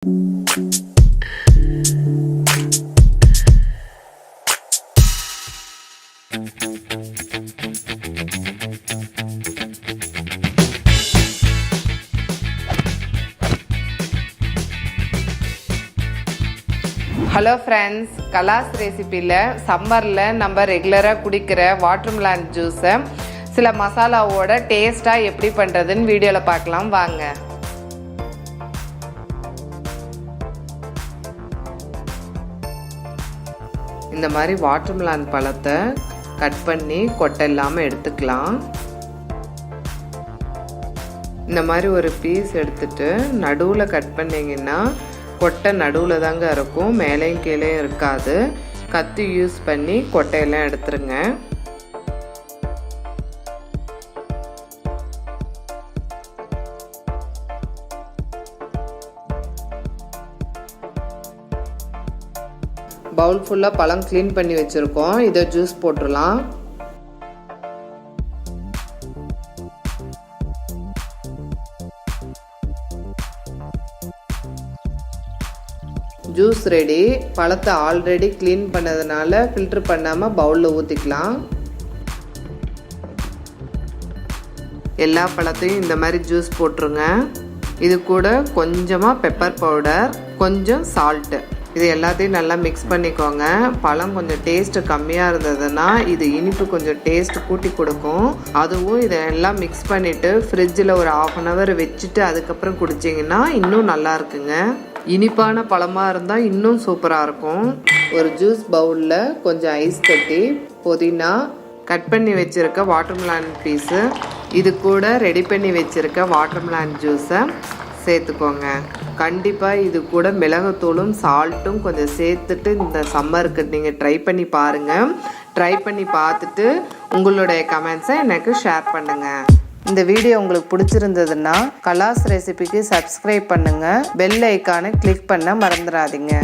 Hello friends, கலாஸ் ரெசிபியில் சம்மரில் நம்ம ரெகுலராக குடிக்கிற வாட்டர்மெலன் ஜூஸை சில மசாலாவோட டேஸ்ட்டாக எப்படி பண்ணுறதுன்னு வீடியோவில் பார்க்கலாம் வாங்க. இந்த மாதிரி வாட்டர்மெலன் பழத்தை கட் பண்ணி கொட்டை இல்லாமல் எடுத்துக்கலாம். இந்த மாதிரி ஒரு பீஸ் எடுத்துட்டு நடுவில் கட் பண்ணிங்கன்னா கொட்டை நடுவில் தாங்க இருக்கும், மேலேயும் கீழேயும் இருக்காது. கத்தி யூஸ் பண்ணி கொட்டையெல்லாம் எடுத்துருங்க. பவுல் ஃபுல்லாக பழம் க்ளீன் பண்ணி வச்சுருக்கோம். இதை ஜூஸ் போட்டுடலாம். Juice ready. பழத்தை ஆல்ரெடி க்ளீன் பண்ணதுனால ஃபில்டர் பண்ணாமல் பவுலில் ஊற்றிக்கலாம். எல்லா பழத்தையும் இந்த மாதிரி ஜூஸ் போட்டுருங்க. இது கூட கொஞ்சமாக பெப்பர் பவுடர், கொஞ்சம் சால்ட்டு, இது எல்லாத்தையும் நல்லா மிக்ஸ் பண்ணிக்கோங்க. பழம் கொஞ்சம் டேஸ்ட்டு கம்மியாக இருந்ததுன்னா இது இனிப்பு கொஞ்சம் டேஸ்ட் கூட்டி கொடுக்கும். அதுவும் இதை எல்லாம் மிக்ஸ் பண்ணிவிட்டு ஃப்ரிட்ஜில் ஒரு 1/2 hour வச்சுட்டு அதுக்கப்புறம் குடிச்சிங்கன்னா இன்னும் நல்லா இருக்குங்க. இனிப்பான பழமாக இருந்தால் இன்னும் சூப்பராக இருக்கும். ஒரு ஜூஸ் பவுலில் கொஞ்சம் ஐஸ் கட்டி, புதினா, கட் பண்ணி வச்சுருக்க வாட்டர்மெலன் பீஸு, இது கூட ரெடி பண்ணி வச்சுருக்க வாட்டர்மெலன் ஜூஸை சேர்த்துக்கோங்க. கண்டிப்பாக இது கூட மிளகுத்தூளும் சால்ட்டும் கொஞ்சம் சேர்த்துட்டு இந்த சம்மருக்கு நீங்கள் ட்ரை பண்ணி பாருங்கள். ட்ரை பண்ணி பார்த்துட்டு உங்களுடைய கமெண்ட்ஸை எனக்கு ஷேர் பண்ணுங்கள். இந்த வீடியோ உங்களுக்கு பிடிச்சிருந்ததுன்னா கலாஸ் ரெசிபிக்கு சப்ஸ்கிரைப் பண்ணுங்கள். பெல் ஐக்கானை கிளிக் பண்ண மறந்துடாதீங்க.